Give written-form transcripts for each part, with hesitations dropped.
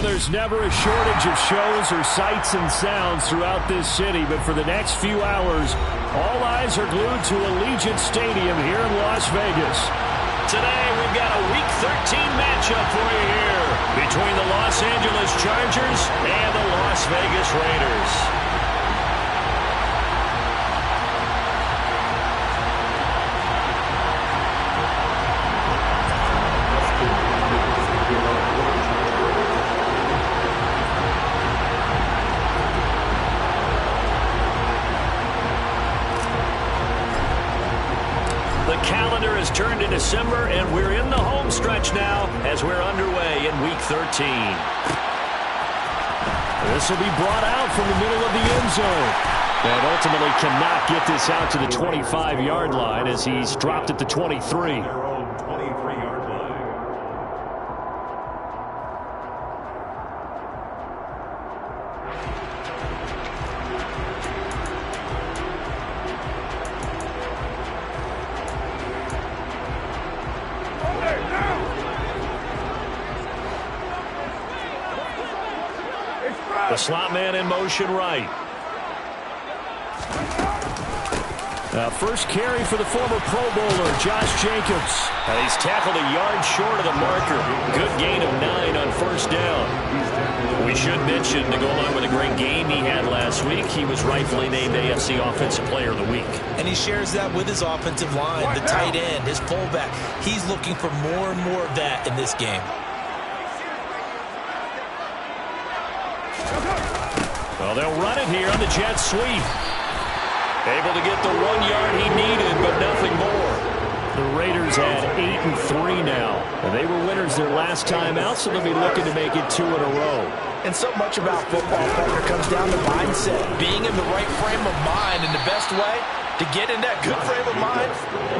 there's never a shortage of shows or sights and sounds throughout this city, but for the next few hours, all eyes are glued to Allegiant Stadium here in Las Vegas. Today, we've got a Week 13 matchup for you here between the Los Angeles Chargers and the Las Vegas Raiders. Turned to December, and we're in the home stretch now as we're underway in Week 13. This will be brought out from the middle of the end zone. And ultimately cannot get this out to the 25-yard line as he's dropped at the 23. The slot man in motion right. First carry for the former Pro Bowler, Josh Jacobs. He's tackled a yard short of the marker. Good gain of 9 on first down. We should mention, to go along with a great game he had last week, he was rightfully named AFC Offensive Player of the Week. And he shares that with his offensive line, the tight end, his fullback. He's looking for more and more of that in this game. Well, they'll run it here on the jet sweep. Able to get the 1 yard he needed, but nothing more. The Raiders had 8-3 now. They were winners their last time out, so they'll be looking to make it 2 in a row. And so much about football, partner, comes down to mindset. Being in the right frame of mind, and the best way to get in that good frame of mind,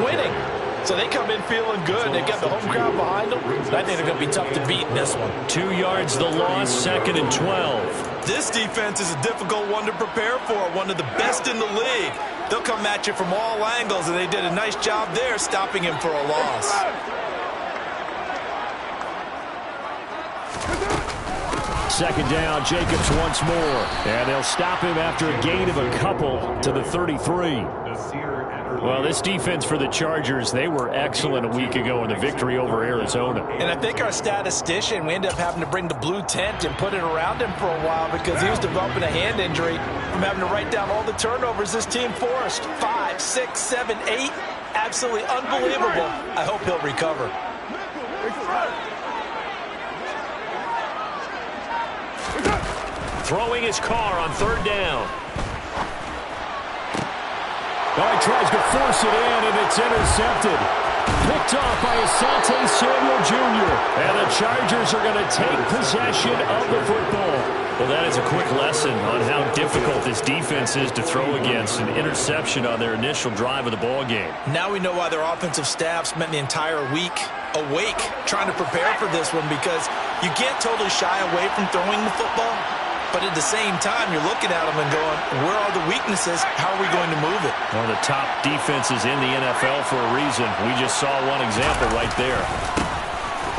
winning. So they come in feeling good. They got the home crowd behind them. I think they're going to be tough to beat in this one. 2 yards the loss, 2nd and 12. This defense is a difficult one to prepare for, one of the best in the league. They'll come at you from all angles, and they did a nice job there stopping him for a loss. Second down, Jacobs once more. And they'll stop him after a gain of a couple to the 33. Well, this defense for the Chargers, they were excellent a week ago in the victory over Arizona. And I think our statistician, we ended up having to bring the blue tent and put it around him for a while because he was developing a hand injury from having to write down all the turnovers this team forced. 5, 6, 7, 8. Absolutely unbelievable. I hope he'll recover. Throwing his car on 3rd down. Oh, he tries to force it in, and it's intercepted. Picked off by Asante Samuel Jr. And the Chargers are going to take possession of the football. Well, that is a quick lesson on how difficult this defense is to throw against. An interception on their initial drive of the ball game. Now we know why their offensive staff spent the entire week awake trying to prepare for this one, because you can't totally shy away from throwing the football. But at the same time, you're looking at them and going, where are the weaknesses? How are we going to move it? One of the top defenses in the NFL for a reason. We just saw one example right there.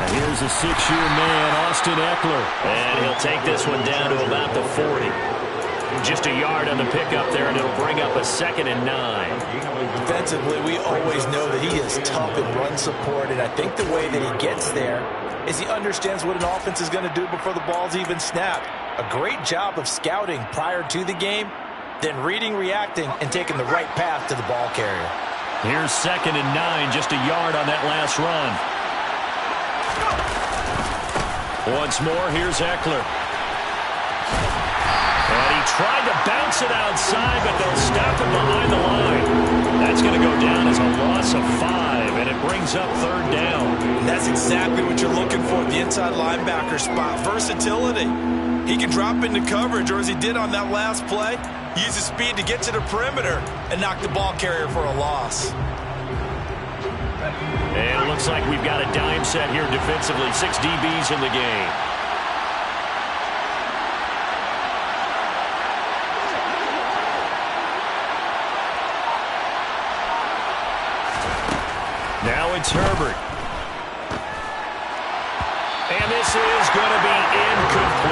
And here's a 6-year man, Austin Eckler. And he'll take this one down to about the 40. Just a yard on the pickup there, and it'll bring up a 2nd and 9. Defensively, we always know that he is tough in run support, and I think the way that he gets there is he understands what an offense is going to do before the ball's even snapped. A great job of scouting prior to the game, then reading, reacting, and taking the right path to the ball carrier. Here's 2nd and 9, just a yard on that last run. Once more, here's Eckler. And he tried to bounce it outside, but they'll stop him behind the line. That's going to go down as a loss of 5, and it brings up 3rd down. That's exactly what you're looking for at the inside linebacker spot. Versatility. He can drop into coverage, or as he did on that last play, use his speed to get to the perimeter and knock the ball carrier for a loss. And it looks like we've got a dime set here defensively. 6 DBs in the game. Now it's Herbert. And this is going to be incomplete.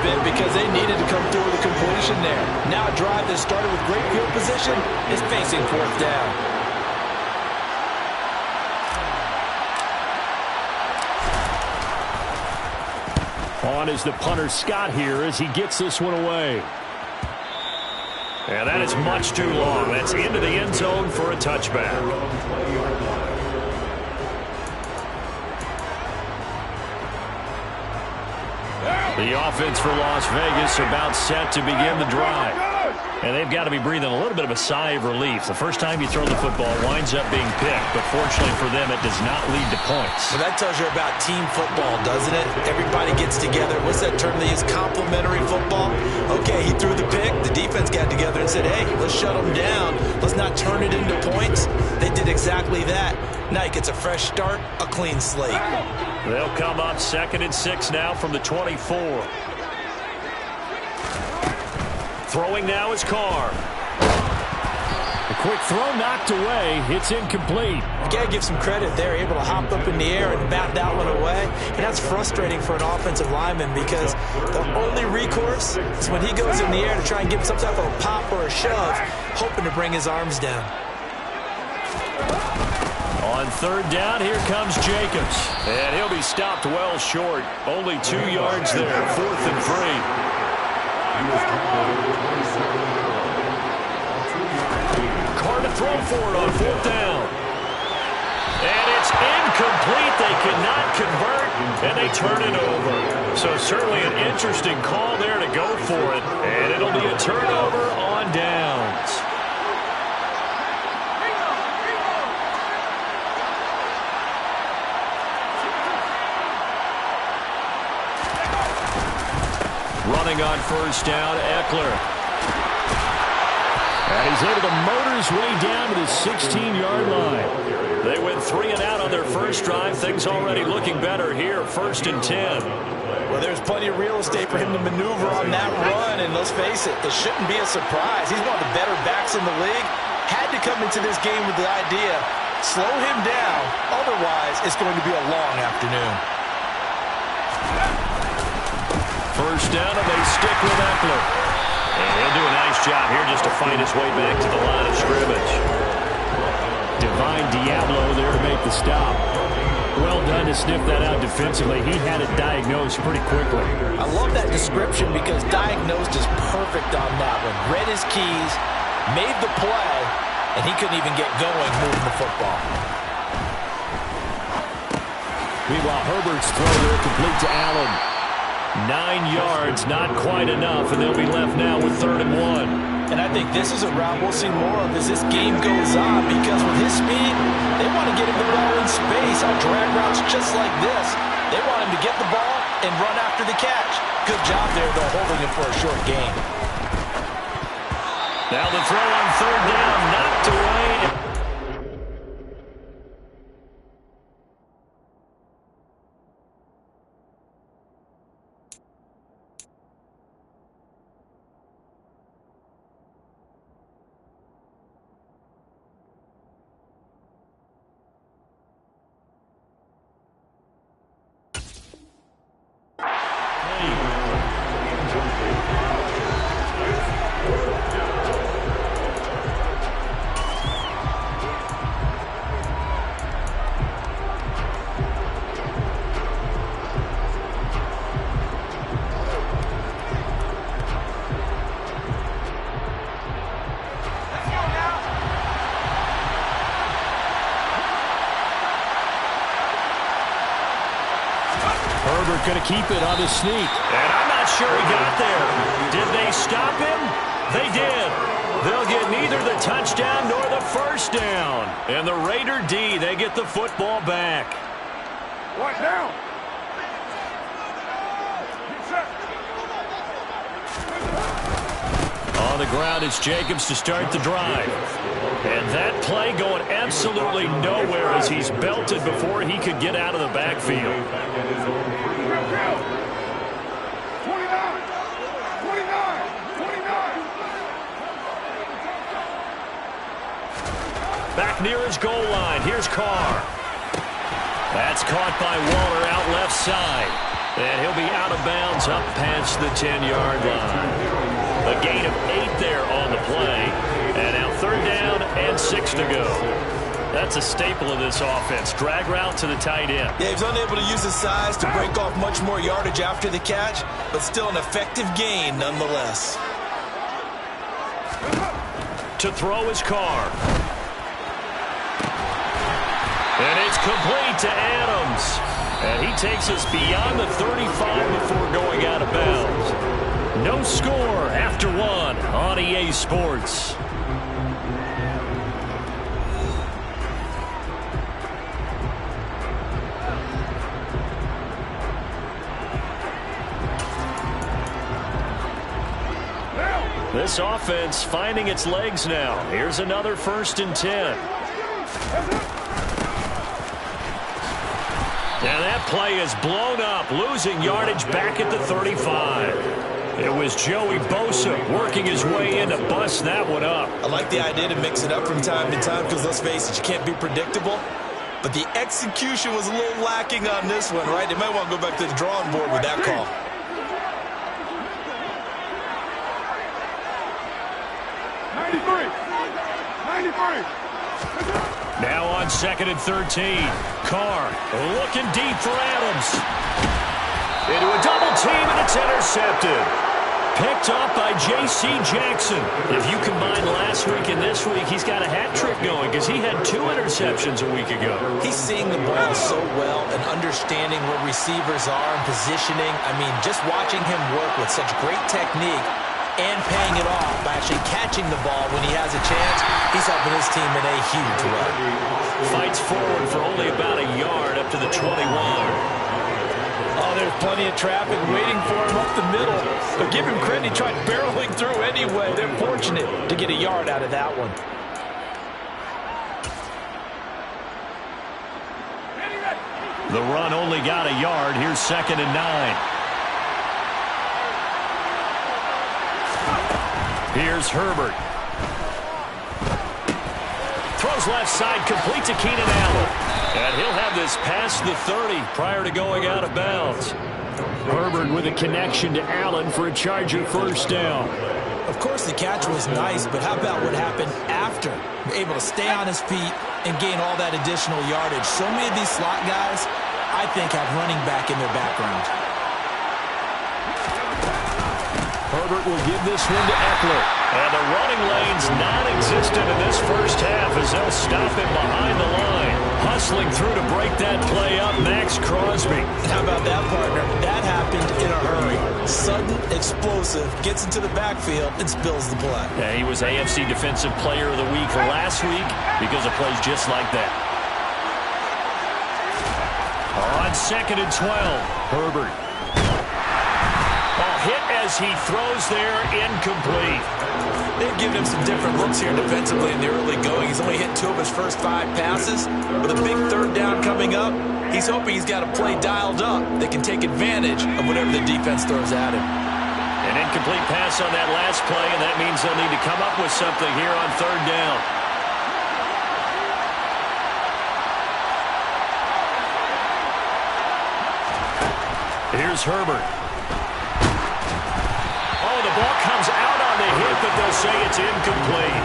bit because they needed to come through with a completion there. Now a drive that started with great field position is facing fourth down. On is the punter Scott here as he gets this one away. And that is much too long. That's into the end zone for a touchback. The offense for Las Vegas about set to begin the drive. And they've got to be breathing a little bit of a sigh of relief. The first time you throw the football winds up being picked, but fortunately for them, it does not lead to points. Well, that tells you about team football, doesn't it? Everybody gets together. What's that term they use? Complementary football? Okay, he threw the pick. The defense got together and said, hey, let's shut them down. Let's not turn it into points. They did exactly that. Now he gets a fresh start, a clean slate. They'll come up 2nd and 6 now from the 24. Throwing now is Carr. A quick throw knocked away. It's incomplete. You got to give some credit there. Able to hop up in the air and bat that one away. And that's frustrating for an offensive lineman because the only recourse is when he goes in the air to try and give some type of a pop or a shove, hoping to bring his arms down. On 3rd down, here comes Jacobs. And he'll be stopped well short. Only 2 yards there, 4th and 3. Carr to throw for it on 4th down. And it's incomplete. They cannot convert, and they turn it over. So certainly an interesting call there to go for it. And it'll be a turnover on downs. Running on 1st down, Eckler. And he's able to motor his way down to the 16-yard line. They went 3 and out on their first drive. Things already looking better here, 1st and 10. Well, there's plenty of real estate for him to maneuver on that run, and let's face it, it shouldn't be a surprise. He's one of the better backs in the league. Had to come into this game with the idea, slow him down, otherwise it's going to be a long afternoon. 1st down, and they stick with Eckler. And he'll do a nice job here just to fight his way back to the line of scrimmage. Divine Diablo there to make the stop. Well done to sniff that out defensively. He had it diagnosed pretty quickly. I love that description because diagnosed is perfect on that one. Read his keys, made the play, and he couldn't even get going moving the football. Meanwhile, Herbert's throw there complete to Allen. 9 yards, not quite enough, and they'll be left now with 3rd and 1. And I think this is a route we'll see more of as this game goes on because with his speed, they want to get him the ball in space on drag routes just like this. They want him to get the ball and run after the catch. Good job there, though, holding him for a short gain. Now the throw on 3rd down, knocked away. Herbert going to keep it on the sneak. And I'm not sure he got there. Did they stop him? They did. They'll get neither the touchdown nor the 1st down. And the Raider D, they get the football back. Right now. On the ground, it's Jacobs to start the drive. And that play going absolutely nowhere as he's belted before he could get out of the backfield. 29. Back near his goal line. Here's Carr. That's caught by Waller out left side. And he'll be out of bounds up past the 10-yard line. A gain of 8 there on the play. And now 3rd down and 6 to go. That's a staple of this offense. Drag route to the tight end. Yeah, he's unable to use his size to break off much more yardage after the catch, but still an effective gain nonetheless. To throw his Carr. And it's complete to Adams. And he takes us beyond the 35 before going out of bounds. No score after 1 on EA Sports. This offense finding its legs now. Here's another 1st and 10. And that play is blown up, losing yardage back at the 35. It was Joey Bosa working his way in to bust that one up. I like the idea to mix it up from time to time because, let's face it, you can't be predictable. But the execution was a little lacking on this one, right? They might want to go back to the drawing board with that call. Now on 2nd and 13. Carr looking deep for Adams. Into a double team, and it's intercepted. Picked up by J.C. Jackson. If you combine last week and this week, he's got a hat trick going because he had 2 interceptions a week ago. He's seeing the ball so well and understanding where receivers are and positioning. I mean, just watching him work with such great technique and paying it off by actually catching the ball when he has a chance, he's helping his team in a huge way. Fights forward for only about a yard up to the 21. Oh, there's plenty of traffic waiting for him up the middle. But give him credit, he tried barreling through anyway. They're fortunate to get a yard out of that one. The run only got a yard. Here's 2nd and 9. Here's Herbert. Throws left side, complete to Keenan Allen. And he'll have this past the 30 prior to going out of bounds. Herbert with a connection to Allen for a Charger 1st down. Of course, the catch was nice, but how about what happened after? Able to stay on his feet and gain all that additional yardage. So many of these slot guys, I think, have running back in their background. Herbert will give this one to Eckler. And the running lane's non-existent in this 1st half as they'll stop him behind the line. Hustling through to break that play up, Max Crosby. How about that, partner? That happened in a hurry. Sudden, explosive, gets into the backfield and spills the play. Yeah, he was AFC Defensive Player of the Week last week because of plays just like that. On 2nd and 12, Herbert. Hit as he throws there, incomplete. They've given him some different looks here defensively in the early going. He's only hit 2 of his first 5 passes. With a big 3rd down coming up, he's hoping he's got a play dialed up that can take advantage of whatever the defense throws at him. An incomplete pass on that last play, and that means they'll need to come up with something here on 3rd down. Here's Herbert. Ball comes out on the hit, but they'll say it's incomplete.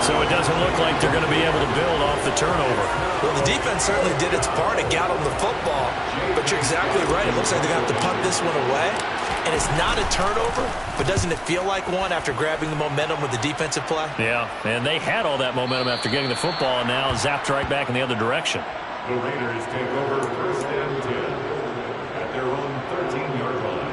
So it doesn't look like they're going to be able to build off the turnover. Well, the defense certainly did its part to get on the football, but you're exactly right. It looks like they're going to have to punt this one away. And it's not a turnover, but doesn't it feel like one after grabbing the momentum with the defensive play? Yeah, and they had all that momentum after getting the football, and now zapped right back in the other direction. The Raiders take over 1st and 10 at their own 13-yard line.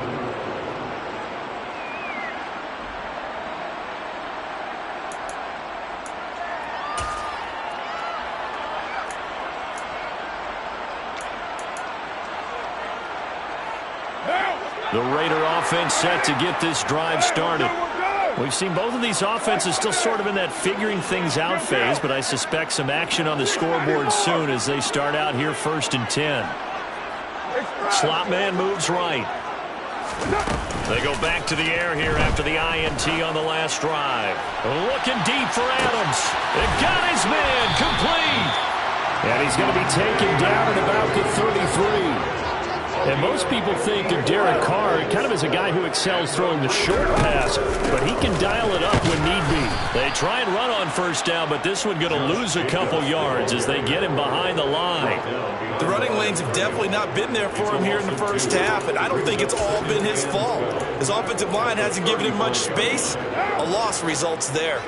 The Raider offense set to get this drive started. We've seen both of these offenses still sort of in that figuring things out phase, but I suspect some action on the scoreboard soon as they start out here 1st and 10. Slot man moves right. They go back to the air here after the INT on the last drive. Looking deep for Adams. They got his man complete. And he's going to be taken down at about the 33. And most people think of Derek Carr kind of as a guy who excels throwing the short pass, but he can dial it up when need be. They try and run on first down, but this one going to lose a couple yards as they get him behind the line. The running lanes have definitely not been there for him here in the first half, and I don't think it's all been his fault. His offensive line hasn't given him much space. A loss results there.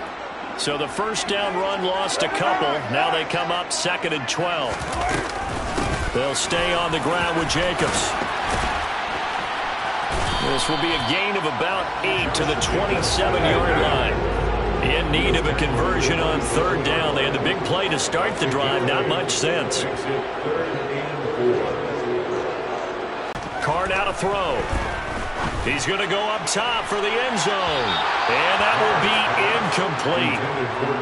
So the first down run lost a couple. Now they come up 2nd and 12. They'll stay on the ground with Jacobs. This will be a gain of about 8 to the 27-yard line. In need of a conversion on 3rd down. They had the big play to start the drive. Not much sense. Carr now to throw. He's going to go up top for the end zone. And that will be incomplete.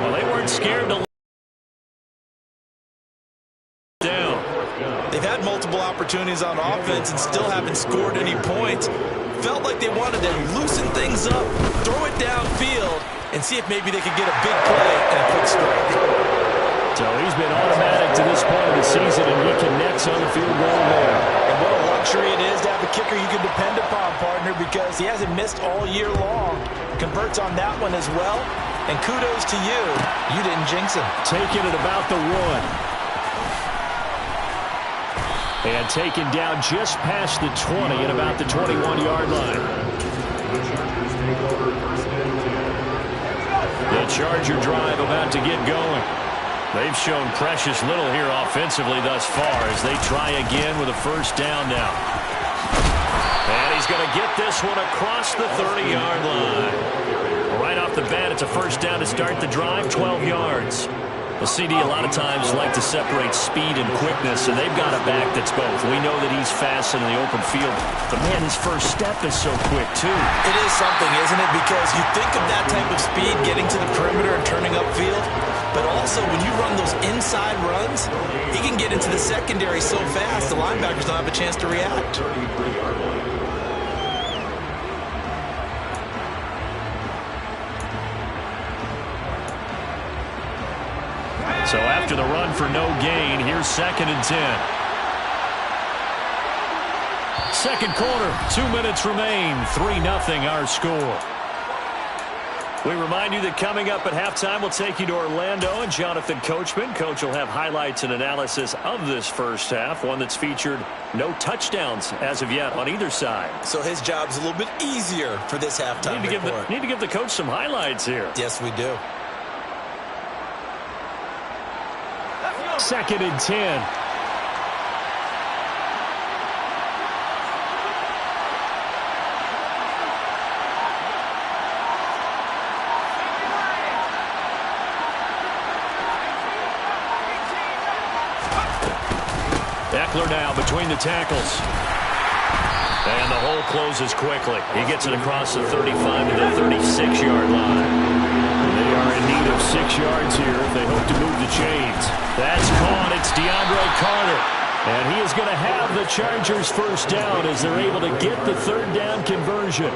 Well, they weren't scared to down. They've had multiple opportunities on offense and still haven't scored any points. Felt like they wanted to loosen things up, throw it downfield, and see if maybe they could get a big play and a quick strike. So he's been automatic to this point of the season, and he connects on the field goal there. And what a luxury it is to have a kicker you can depend upon, partner, because he hasn't missed all year long. Converts on that one as well, and kudos to you. You didn't jinx him. Taking it about the 1. And taken down just past the 20 at about the 21-yard line. The Charger drive about to get going. They've shown precious little here offensively thus far as they try again with a first down now. And he's going to get this one across the 30-yard line. Right off the bat, it's a first down to start the drive, 12 yards. The CD a lot of times like to separate speed and quickness, and they've got a back that's both. We know that he's fast in the open field, but man, his first step is so quick too. It is something, isn't it? Because you think of that type of speed getting to the perimeter and turning upfield, but also when you run those inside runs, he can get into the secondary so fast the linebackers don't have a chance to react. So after the run for no gain, here's 2nd and 10. Second quarter, 2 minutes remain, 3-0 our score. We remind you that coming up at halftime, we'll take you to Orlando and Jonathan Coachman. Coach will have highlights and analysis of this first half, one that's featured no touchdowns as of yet on either side. So his job's a little bit easier for this halftime report. Need to give the coach some highlights here. Yes, we do. 2nd and 10. Eckler now between the tackles. And the hole closes quickly. He gets it across the 35 to the 36-yard line. They are in need of 6 yards here if they hope to move the chains. That's caught. It's DeAndre Carter. And he is going to have the Chargers first down as they're able to get the 3rd down conversion.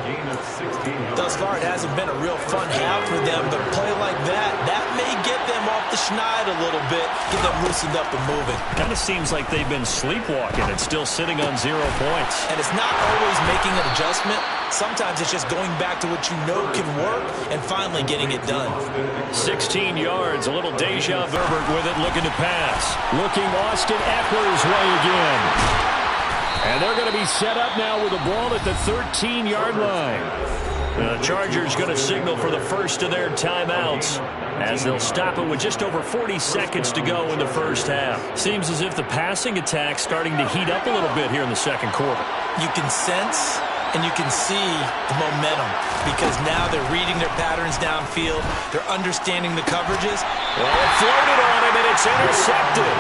Thus far, it hasn't been a real fun half for them, but a play like that may get them off the schneid a little bit, get them loosened up and moving. Kind of seems like they've been sleepwalking and still sitting on 0 points. And it's not always making an adjustment. Sometimes it's just going back to what you know can work and finally getting it done. 16 yards, a little deja vu. Herbert with it, looking to pass. Looking Austin Eckler's way again. And they're going to be set up now with the ball at the 13-yard line. The Chargers going to signal for the first of their timeouts as they'll stop it with just over 40 seconds to go in the first half. Seems as if the passing attack's starting to heat up a little bit here in the second quarter. You can sense and you can see the momentum because now they're reading their patterns downfield. They're understanding the coverages. Well, it floated on him, and it's intercepted.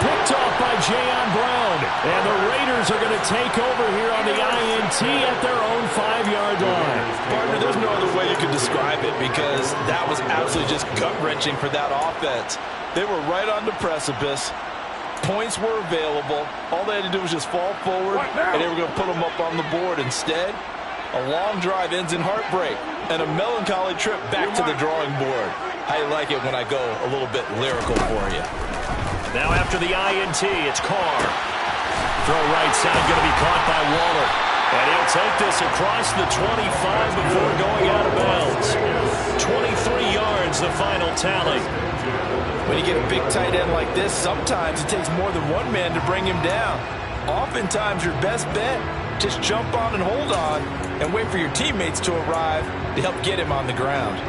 Picked off by Jayon Brown. And the Raiders are going to take over here on the INT at their own 5-yard line. Partner, there's no other way you could describe it because that was absolutely just gut-wrenching for that offense. They were right on the precipice. Points were available. All they had to do was just fall forward, and they were going to put them up on the board. Instead, a long drive ends in heartbreak and a melancholy trip back to the drawing board. I like it when I go a little bit lyrical for you. Now after the INT, it's Carr. throw right side going to be caught by Waller. And he'll take this across the 25 before going out of bounds. 23 yards, the final tally. When you get a big tight end like this, sometimes it takes more than one man to bring him down. Oftentimes, your best bet, just jump on and hold on and wait for your teammates to arrive to help get him on the ground.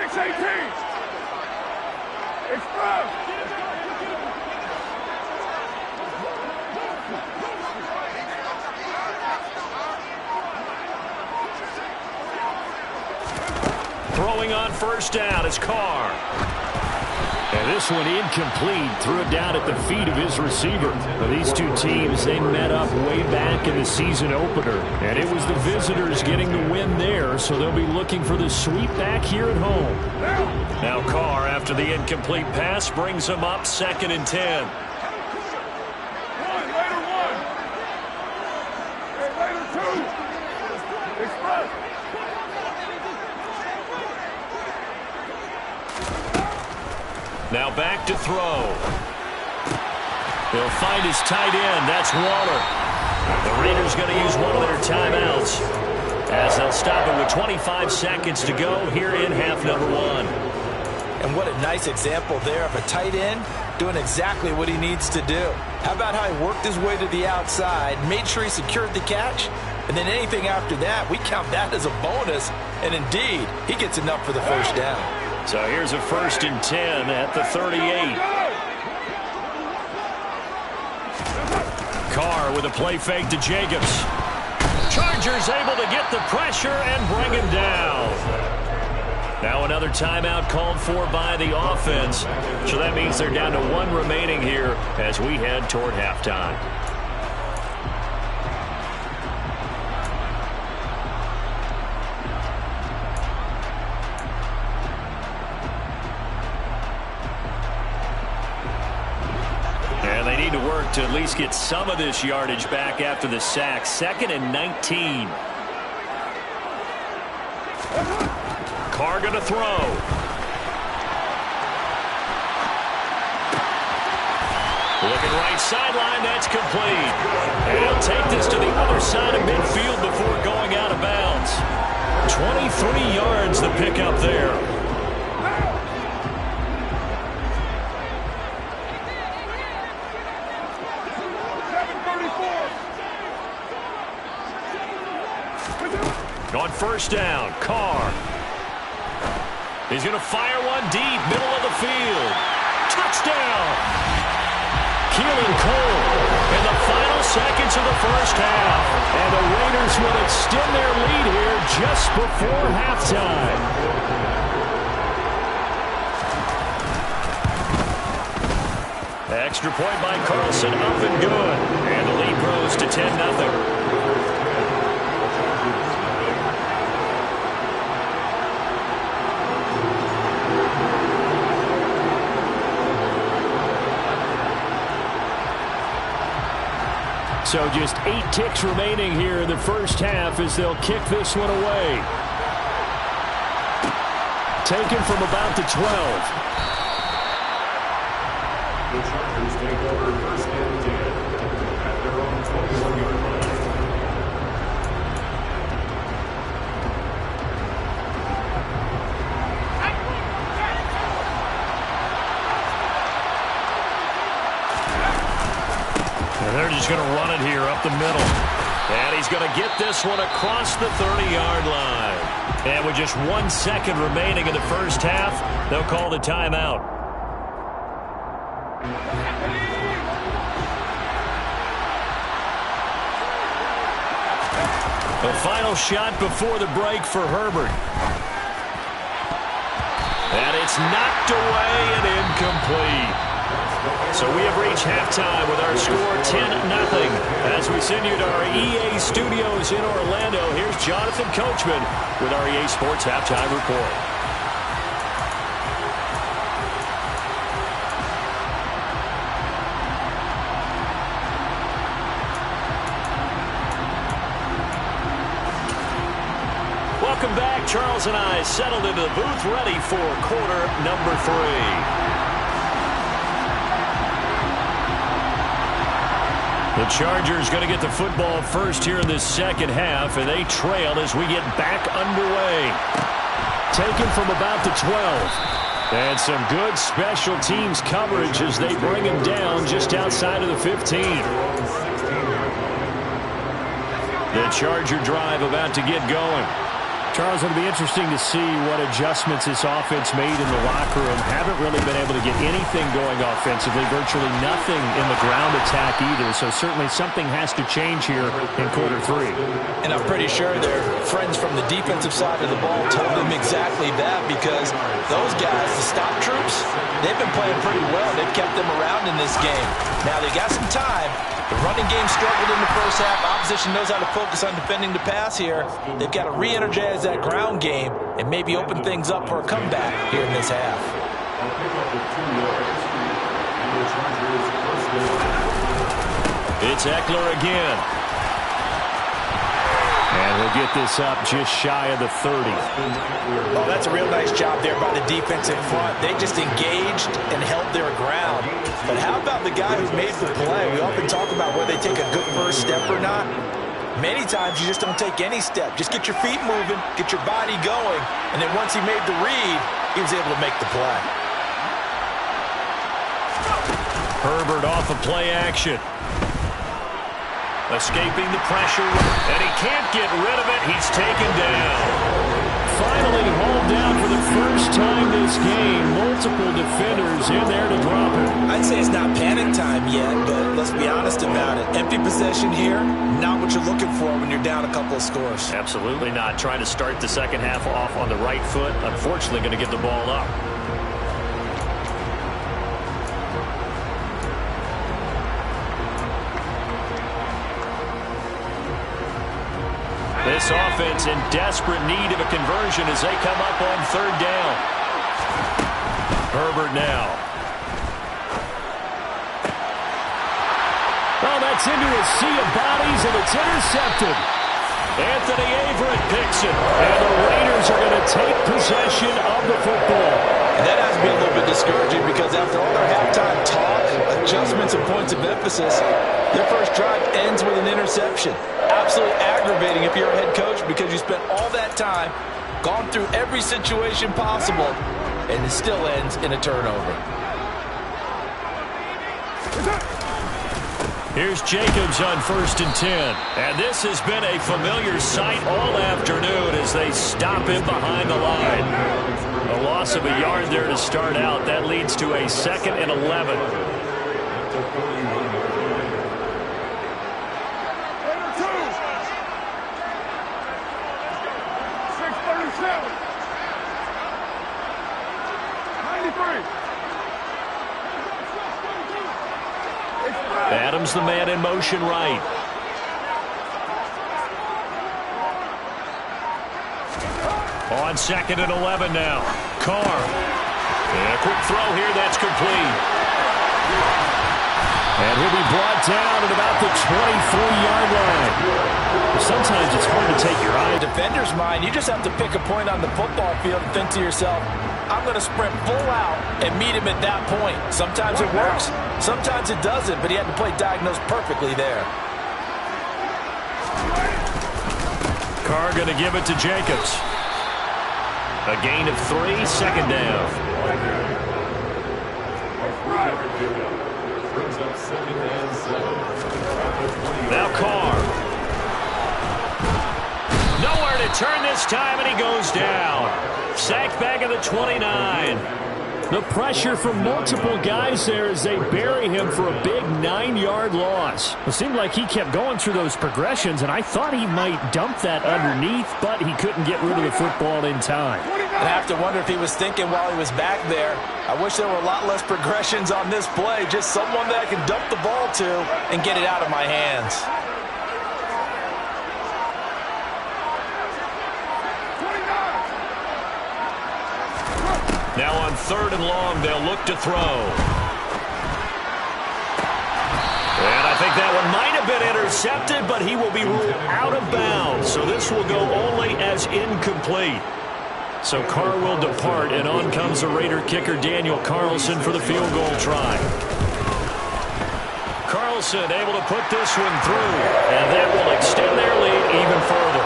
6-18. Express. Throwing on first down is Carr. And this one incomplete. Threw it down at the feet of his receiver. Now, these two teams, they met up way back in the season opener. And it was the visitors getting the win there, so they'll be looking for the sweep back here at home. Now Carr, after the incomplete pass, brings him up 2nd and 10. Now back to throw. He'll find his tight end. That's Waller. The Raiders going to use one of their timeouts as they'll stop it with 25 seconds to go here in half number 1. And what a nice example there of a tight end doing exactly what he needs to do. How about how he worked his way to the outside, made sure he secured the catch, and then anything after that, we count that as a bonus. And indeed, he gets enough for the first down. So here's a 1st and 10 at the 38. Carr with a play fake to Jacobs. Chargers able to get the pressure and bring him down. Now another timeout called for by the offense. So that means they're down to 1 remaining here as we head toward halftime. To at least get some of this yardage back after the sack. 2nd and 19. Carr going to throw. Looking right sideline, that's complete. And he'll take this to the other side of midfield before going out of bounds. 23 yards the pickup there. On first down, Carr. He's going to fire one deep, middle of the field. Touchdown! Keelan Cole in the final seconds of the first half. And the Raiders will extend their lead here just before halftime. Extra point by Carlson, up and good. And the lead grows to 10-0. So just 8 ticks remaining here in the first half as they'll kick this one away. Taken from about the 12. The Chargers take over 1st and 10 at their own 21-yard line. They're just going to run it here up the middle. And he's going to get this one across the 30-yard line. And with just 1 second remaining in the first half, they'll call the timeout. The final shot before the break for Herbert. And it's knocked away and incomplete. So we have reached halftime with our score 10-0. As we send you to our EA studios in Orlando, here's Jonathan Coachman with our EA Sports Halftime Report. Welcome back. Charles and I settled into the booth, ready for quarter number 3. The Chargers going to get the football first here in this second half, and they trail as we get back underway. Taken from about the 12. And some good special teams coverage as they bring him down just outside of the 15. The Charger drive about to get going. Charles, it'll be interesting to see what adjustments this offense made in the locker room. Haven't really been able to get anything going offensively, virtually nothing in the ground attack either. So certainly something has to change here in quarter 3. And I'm pretty sure their friends from the defensive side of the ball told them exactly that, because those guys, the stop troops, they've been playing pretty well. They've kept them around in this game. Now they got some time. The running game struggled in the first half. Opposition knows how to focus on defending the pass here. They've got to re-energize that ground game and maybe open things up for a comeback here in this half. It's Eckler again. And he'll get this up just shy of the 30. Oh, that's a real nice job there by the defense in front. They just engaged and held their ground. But how about the guy who made the play? We often talk about whether they take a good first step or not. Many times you just don't take any step. Just get your feet moving, get your body going, and then once he made the read, he was able to make the play. Herbert off of play action. Escaping the pressure, and he can't get rid of it. He's taken down. Finally hauled down for the first time this game. Multiple defenders in there to drop it. I'd say it's not panic time yet, but let's be honest about it. Empty possession here, not what you're looking for when you're down a couple of scores. Absolutely not. Trying to start the second half off on the right foot. Unfortunately, going to get the ball up. This offense in desperate need of a conversion as they come up on third down. Herbert now. Oh, that's into a sea of bodies, and it's intercepted. Anthony Averett picks it, and the Raiders are going to take possession of the football. And that has to be a little bit discouraging, because after all their halftime talk, adjustments and points of emphasis, their first drive ends with an interception. Absolutely aggravating if you're a head coach, because you spent all that time, gone through every situation possible, and it still ends in a turnover. Here's Jacobs on 1st and 10. And this has been a familiar sight all afternoon as they stop him behind the line. A loss of a yard there to start out. That leads to a 2nd and 11. Adams the man in motion right. On 2nd and 11 now. Carr. And a quick throw here that's complete. And he'll be brought down at about the 23-yard line. Sometimes it's hard to take your eye. In the defender's mind, you just have to pick a point on the football field and think to yourself, I'm going to sprint full out and meet him at that point. Sometimes it works, sometimes it doesn't, but he had to play diagnosed perfectly there. Carr going to give it to Jacobs. A gain of 3, 2nd down. Now Carr. Nowhere to turn this time, and he goes down. Sacked back at the 29. The pressure from multiple guys there as they bury him for a big 9-yard loss. It seemed like he kept going through those progressions, and I thought he might dump that underneath, but he couldn't get rid of the football in time. I have to wonder if he was thinking while he was back there, I wish there were a lot less progressions on this play, just someone that I can dump the ball to and get it out of my hands. Now on 3rd and long, they'll look to throw. And I think that one might have been intercepted, but he will be ruled out of bounds. So this this will go only as incomplete. So Carr will depart, and on comes the Raider kicker Daniel Carlson for the field goal try. Carlson able to put this one through, and that will extend their lead even further.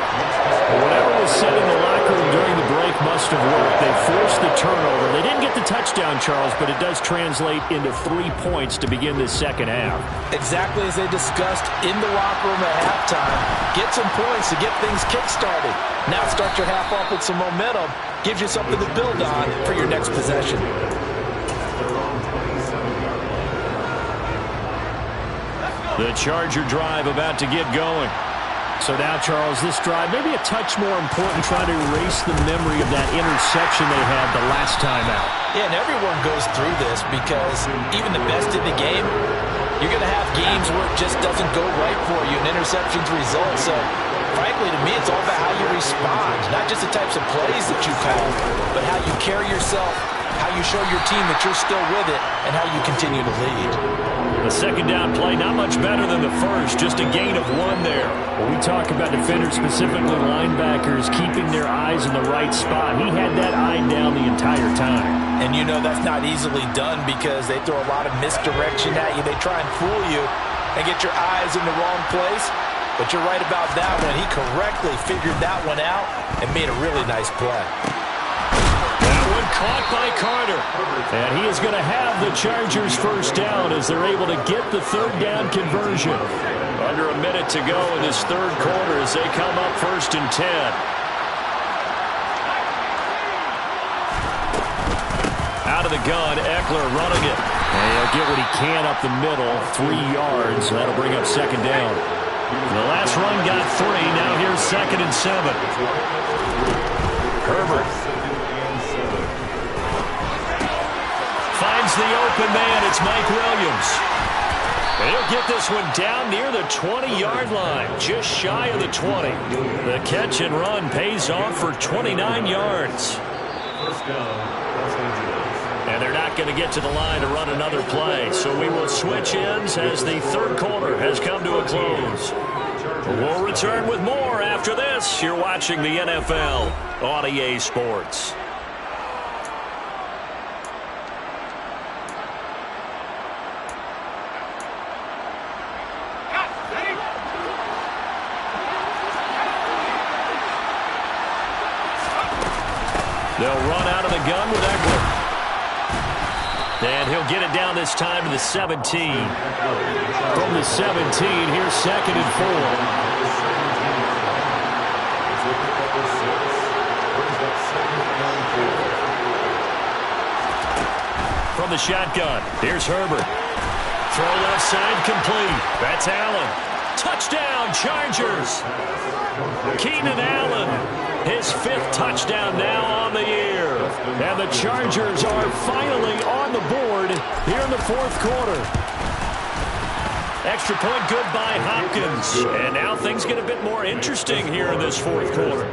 Whatever was said in the locker room during the break must have worked. They forced the turnover. They didn't get the touchdown, Charles, but it does translate into 3 points to begin this second half. Exactly as they discussed in the locker room at halftime. Get some points to get things kick-started. Now start your half off with some momentum. Gives you something to build on for your next possession. The Charger drive about to get going. So now, Charles, this drive maybe a touch more important, trying to erase the memory of that interception they had the last time out. Yeah, and everyone goes through this because even the best in the game, you're going to have games where it just doesn't go right for you, and interceptions result. So, frankly, to me, it's all about how you respond, not just the types of plays that you call, but how you carry yourself, how you show your team that you're still with it, and how you continue to lead. The second down play, not much better than the first, just a gain of 1 there. When we talk about defenders, specifically linebackers, keeping their eyes in the right spot, he had that eye down the entire time. And you know that's not easily done because they throw a lot of misdirection at you. They try and fool you and get your eyes in the wrong place. But you're right about that one. He correctly figured that one out and made a really nice play. Caught by Carter. And he is going to have the Chargers first down as they're able to get the third down conversion. Under a minute to go in this third quarter as they come up 1st and 10. Out of the gun, Eckler running it. And he'll get what he can up the middle, 3 yards. That'll bring up second down. The last run got 3. Now here's 2nd and 7. Herbert. Finds the open man. It's Mike Williams. And he'll get this one down near the 20-yard line, just shy of the 20. The catch and run pays off for 29 yards. And they're not going to get to the line to run another play. So we will switch ends as the third quarter has come to a close. We'll return with more after this. You're watching the NFL on EA Sports. They'll run out of the gun with Eckler. And he'll get it down this time to the 17. From the 17, here's 2nd and 4. From the shotgun, here's Herbert. Throw left side complete. That's Allen. Touchdown, Chargers. Keenan Allen. His 5th touchdown now on the year. And the Chargers are finally on the board here in the 4th quarter. Extra point good by Hopkins. And now things get a bit more interesting here in this 4th quarter.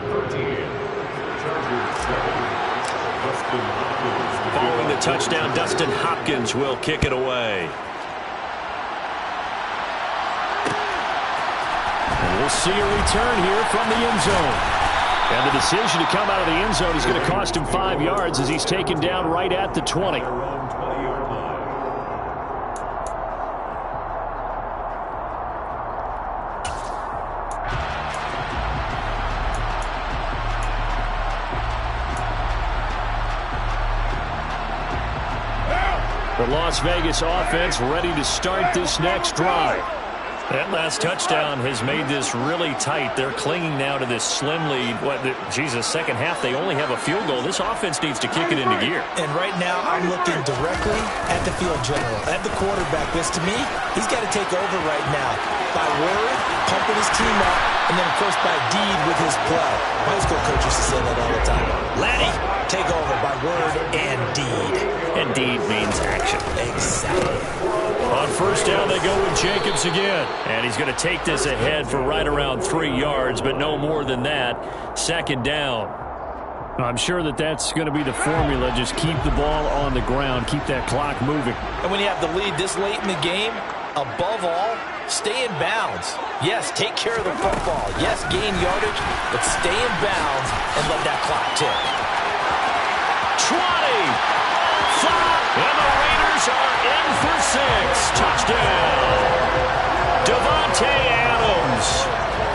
Following the touchdown, Dustin Hopkins will kick it away. And we'll see a return here from the end zone. And the decision to come out of the end zone is going to cost him 5 yards as he's taken down right at the 20. The Las Vegas offense ready to start this next drive. That last touchdown has made this really tight. They're clinging now to this slim lead. Second half, they only have a field goal. This offense needs to kick it into gear. And right now, I'm looking directly at the field general, at the quarterback. Because to me, he's got to take over right now. By word, pumping his team up, and then, of course, by deed with his play. My high school coach used to say that all the time. Laddie, take over by word and deed. And deed means action. Exactly. On first down, they go with Jacobs again. And he's going to take this ahead for right around 3 yards, but no more than that. 2nd down. I'm sure that's going to be the formula. Just keep the ball on the ground. Keep that clock moving. And when you have the lead this late in the game, above all, Stay in bounds. Yes, take care of the football. Yes, gain yardage, but stay in bounds and let that clock tick. 20. 5. And the Raiders are in for 6. Touchdown. Davante Adams.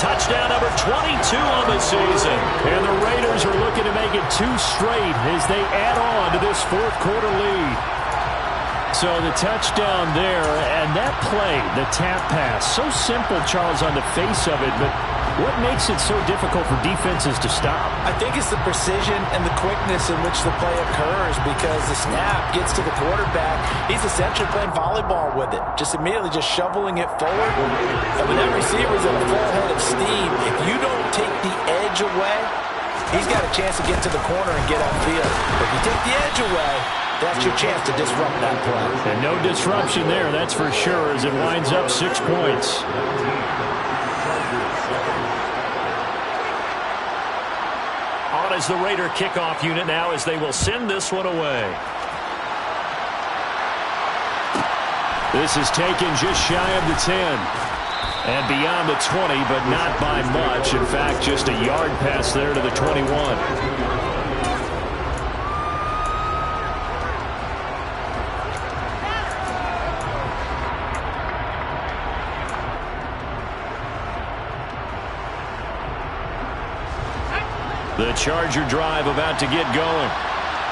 Touchdown number 22 on the season. And the Raiders are looking to make it 2 straight as they add on to this fourth quarter lead. So the touchdown there, and that play, the tap pass, so simple, Charles, on the face of it, but what makes it so difficult for defenses to stop? I think it's the precision and the quickness in which the play occurs, because the snap gets to the quarterback. He's essentially playing volleyball with it, just immediately just shoveling it forward. And when that receiver's at a full head of steam, if you don't take the edge away, he's got a chance to get to the corner and get upfield. If you take the edge away, that's your chance to disrupt that play. And no disruption there, that's for sure, as it winds up 6 points. On is the Raider kickoff unit now as they will send this one away. This is taken just shy of the 10. And beyond the 20, but not by much. In fact, just a yard pass there to the 21. The Charger drive about to get going.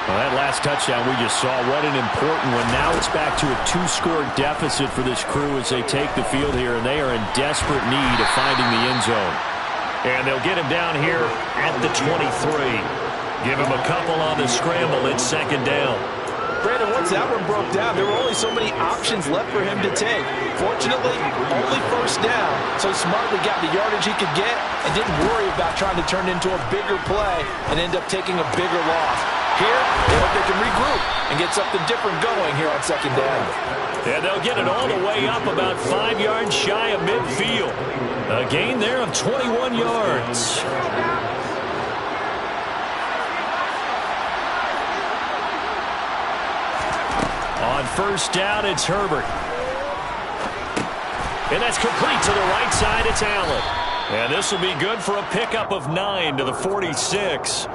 Well, that last touchdown we just saw, what an important one. Now it's back to a 2-score deficit for this crew as they take the field here, and they are in desperate need of finding the end zone. And they'll get him down here at the 23. Give him a couple on the scramble. It's second down. Brandon, once that one broke down, there were only so many options left for him to take. Fortunately, only first down, so smartly got the yardage he could get and didn't worry about trying to turn it into a bigger play and end up taking a bigger loss. Here, they hope they can regroup and get something different going here on second down. And they'll get it all the way up about 5 yards shy of midfield. A gain there of 21 yards. On first down, it's Herbert. And that's complete to the right side. It's Allen. And this will be good for a pickup of 9 to the 46.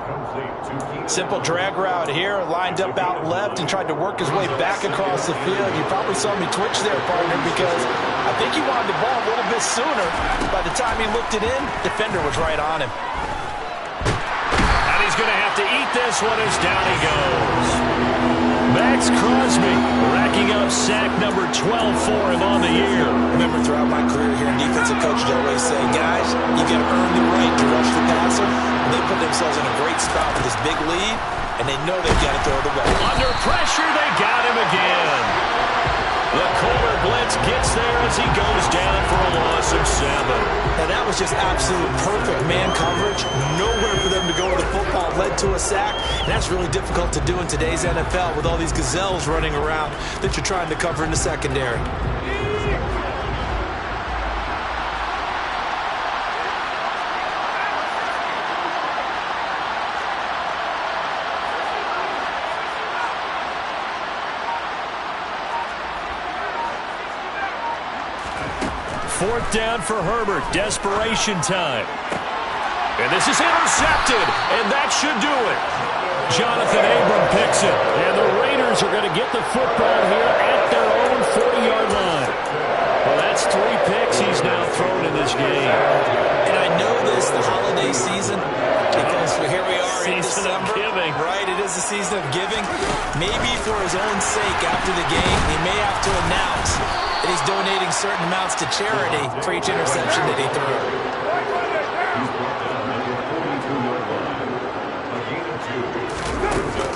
Simple drag route here, lined up out left and tried to work his way back across the field. You probably saw me twitch there, partner, because I think he wanted the ball a little bit sooner. By the time he looked it in, defender was right on him. And he's going to have to eat this one as down he goes. Max Crosby racking up sack number 12 for him on the year. Remember, throughout my career here in defensive coaches, I always say, guys, you got to earn the right to rush the passer. And they put themselves in a great spot with this big lead, and they know they've got to throw the ball. Under pressure, they got him again. The corner blitz gets there as he goes down for a loss of 7. And that was just absolute perfect man coverage. Nowhere for them to go with the football. Led to a sack. And that's really difficult to do in today's NFL with all these gazelles running around that you're trying to cover in the secondary. Fourth down for Herbert. Desperation time. And this is intercepted. And that should do it. Jonathan Abram picks it. And the Raiders are going to get the football here at their own 40-yard line. Well, that's 3 picks he's now thrown in this game. And I know this, the holiday season, because here we are in December. Giving. Right, it is the season of giving. Maybe for his own sake after the game, he may have to announce that he's donating certain amounts to charity for each interception that he threw.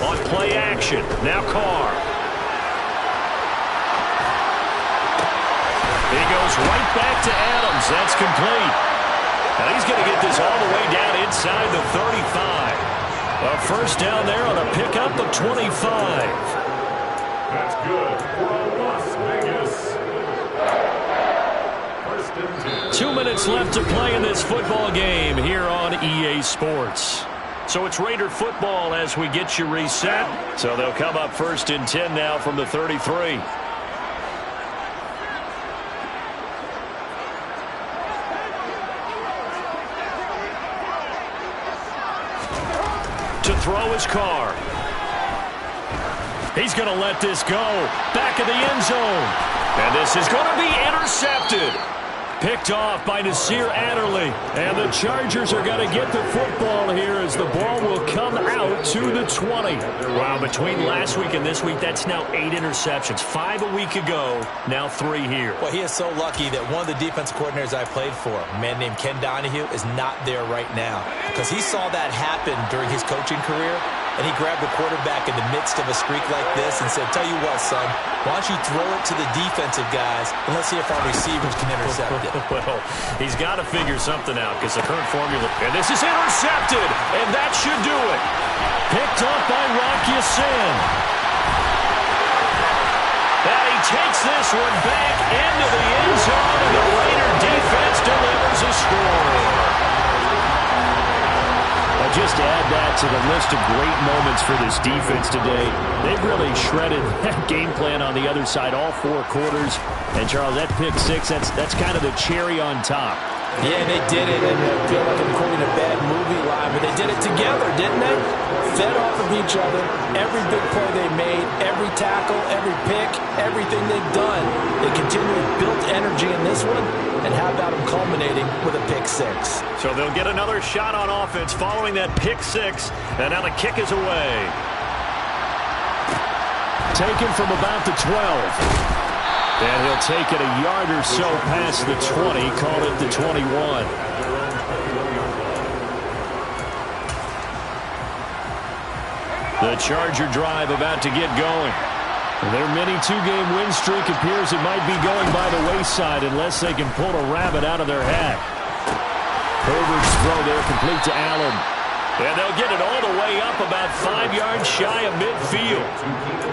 On play action, now Carr. He goes right back to Adams. That's complete. Now he's going to get this all the way down inside the 35. A first down there on a pickup of 25. That's good for Las Vegas. 2 minutes left to play in this football game here on EA Sports. So it's Raider football as we get you reset. So they'll come up first and 10 now from the 33. throw is Carr. He's going to let this go. Back of the end zone. And this is going to be intercepted. Picked off by Nasir Adderley. And the Chargers are going to get the football here as the ball will come out to the 20. Wow, between last week and this week, that's now 8 interceptions. 5 a week ago, now 3 here. Well, he is so lucky that one of the defense coordinators I played for, a man named Ken Donahue, is not there right now. Because he saw that happen during his coaching career, and he grabbed the quarterback in the midst of a streak like this and said, tell you what, son, why don't you throw it to the defensive guys, and let's see if our receivers can intercept it. Well, he's got to figure something out because the current formula, and this is intercepted, and that should do it. Picked off by Rock Ya-Sin. And he takes this one back into the end zone, and the Raider defense delivers a score. Just add that to the list of great moments for this defense today. They've really shredded that game plan on the other side all 4 quarters. And, Charles, that pick 6, that's kind of the cherry on top. Yeah, they did it, and I feel like I'm quoting a bad movie line, but they did it together, didn't they? Fed off of each other, every big play they made, every tackle, every pick, everything they've done. They continually built energy in this one, and how about them culminating with a pick 6? So they'll get another shot on offense following that pick 6, and now the kick is away. Taken from about the 12. And he'll take it a yard or so past the 20, call it the 21. The Charger drive about to get going. Their mini 2-game win streak appears it might be going by the wayside unless they can pull a rabbit out of their hat. Herbert's throw there complete to Allen. And they'll get it all the way up about 5 yards shy of midfield.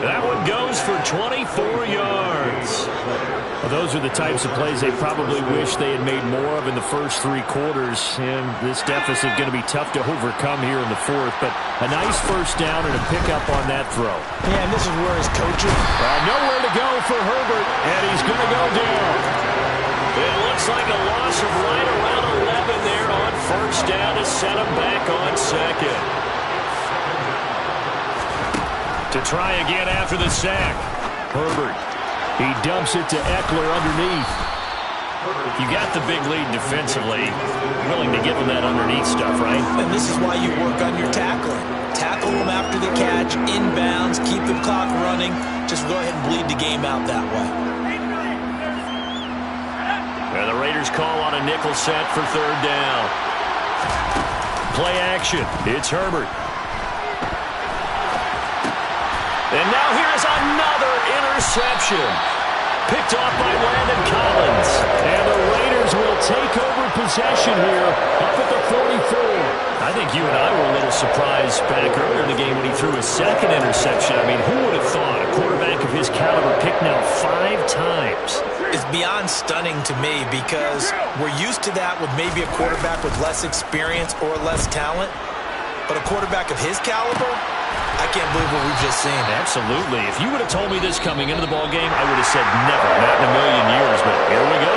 That one goes for 24 yards. Well, those are the types of plays they probably wish they had made more of in the first 3 quarters. And this deficit going to be tough to overcome here in the 4th. But a nice first down and a pickup on that throw. Yeah, and this is where his coaching. Nowhere to go for Herbert. And he's going to go down. It looks like a loss of right around 11 there on first down to set him back on second. To try again after the sack. Herbert. He dumps it to Eckler underneath. You got the big lead defensively. Willing to give him that underneath stuff, right? And this is why you work on your tackling. Tackle them after the catch, inbounds, keep the clock running. Just go ahead and bleed the game out that way. And the Raiders call on a nickel set for 3rd down. Play action. It's Herbert. And now here's another interception. Picked off by Landon Collins. And the Raiders will take over possession here up at the 44. I think you and I were a little surprised back earlier in the game when he threw his 2nd interception. I mean, who would have thought a quarterback of his caliber picked now 5 times? It's beyond stunning to me because we're used to that with maybe a quarterback with less experience or less talent. But a quarterback of his caliber, I can't believe what we've just seen. Absolutely. If you would have told me this coming into the ballgame, I would have said never, not in a million years. But here we go.